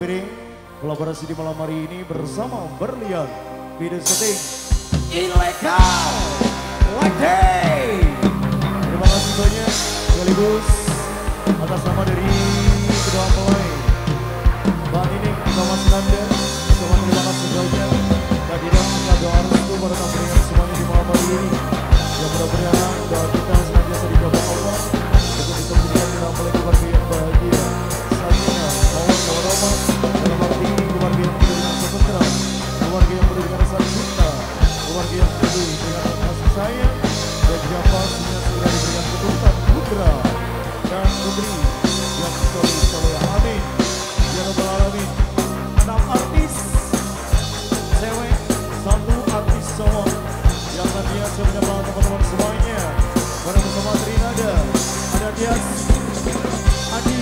Kolaborasi di malam hari ini bersama Berlian Video Setting Ilegal Lagi. Terima kasih banyak sekaligus atas nama dari kedua mempelai Mbak Nining Thomas Nanda. Terima kasih banyak dan tidak suka doa restu pada tampilkan semuanya di malam hari ini. Yang mudah-mudahan doa kita senantiasa dijawab Allah untuk bisa menjadikan kita mempelai keluarga yang bahagia. Sakinah, mawaddah warahmah, dalam arti keluarga yang penuh dengan ketentraman, keluarga yang penuh dengan rasa cinta, keluarga yang penuh dengan kasih sayang, dan juga pastinya segera diberikan keturunan putra dan putri yang soleh. Amin ya rabbal alamin. 6 artis cewek, 1 artis cowok yang nantinya saya menyapa teman-teman semuanya. Bareng bersama Trinada, ada Tias Adi,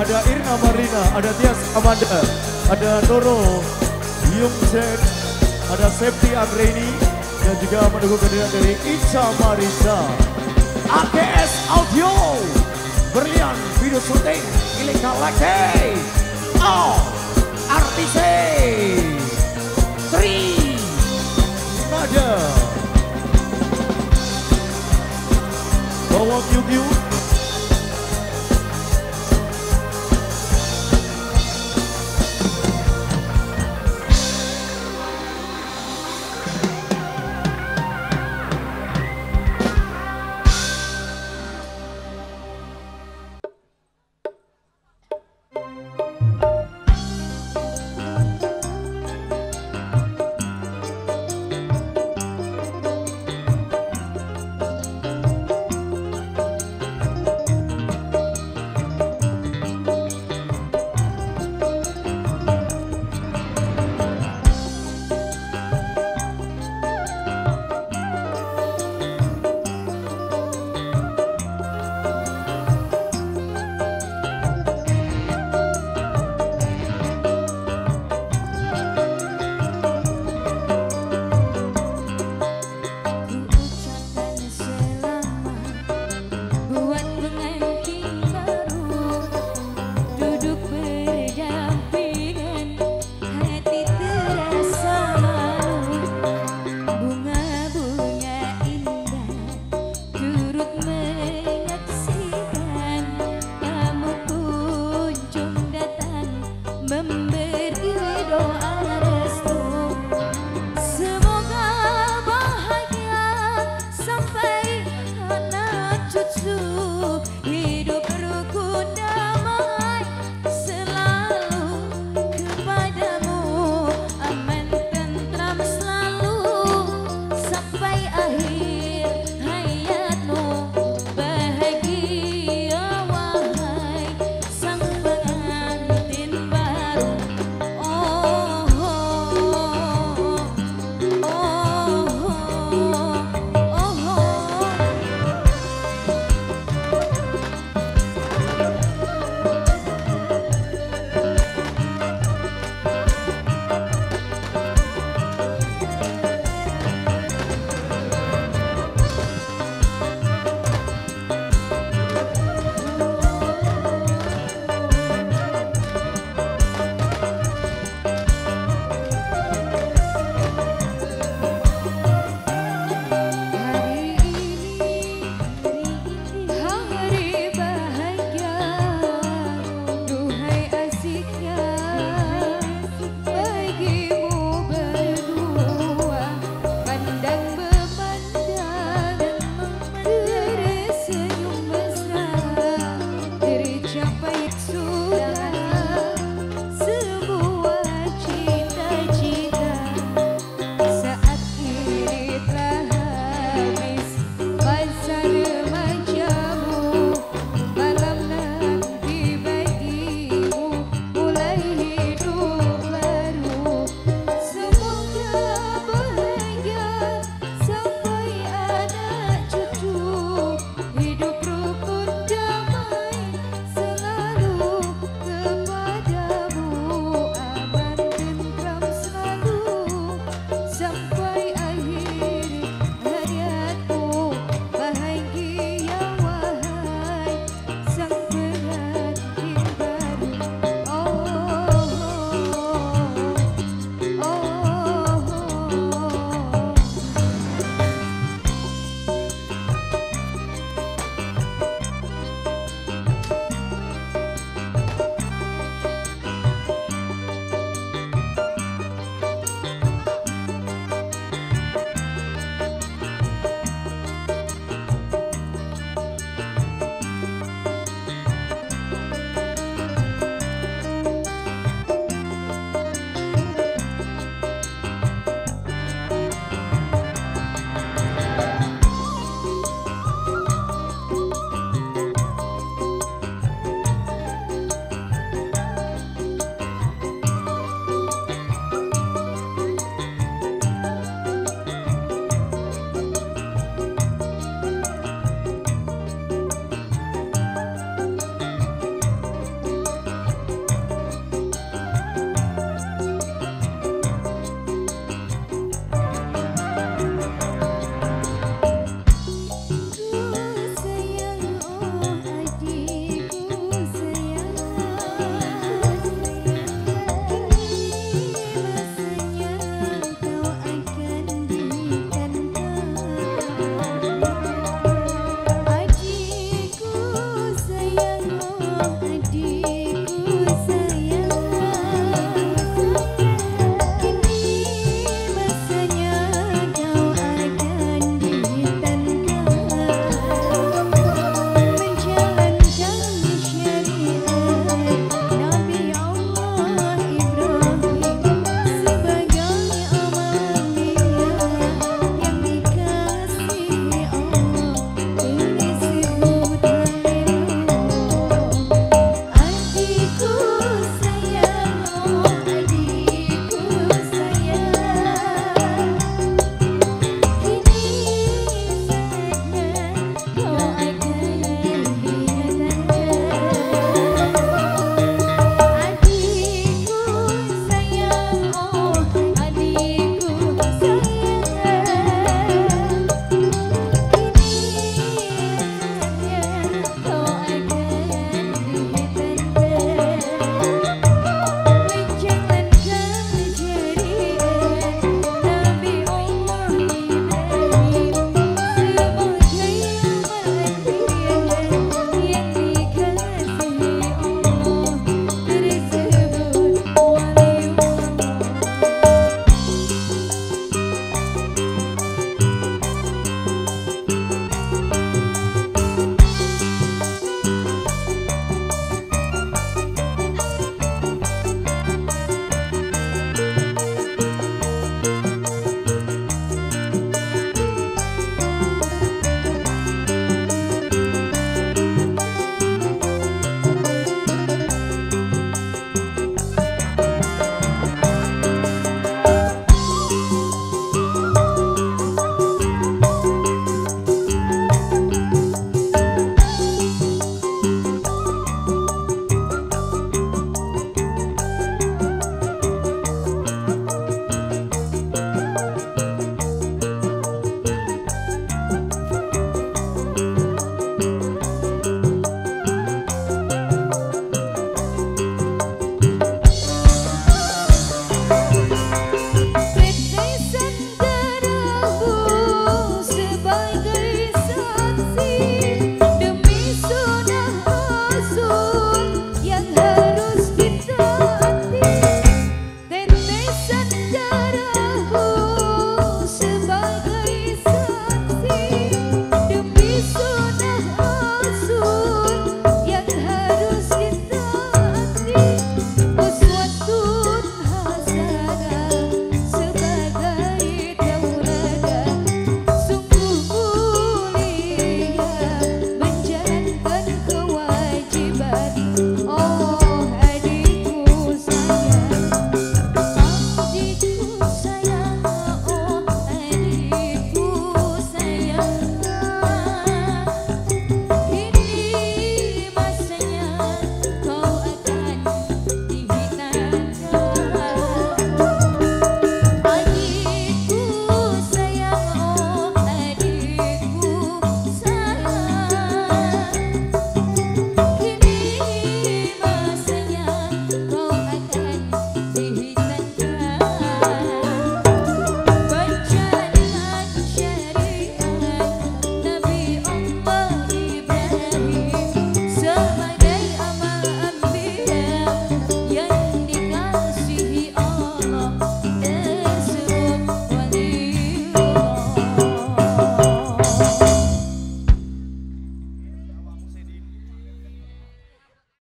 ada Irna Marlina, ada Tias Amanda, ada Noro Yungchen, ada Septi Agreni, dan juga mendukung kehadiran dari Ica Marisa. AKS Audio, Berlian Video Shooting Ilegal Lagi. Oh, artis Trinada, bawa Q-Q. Mem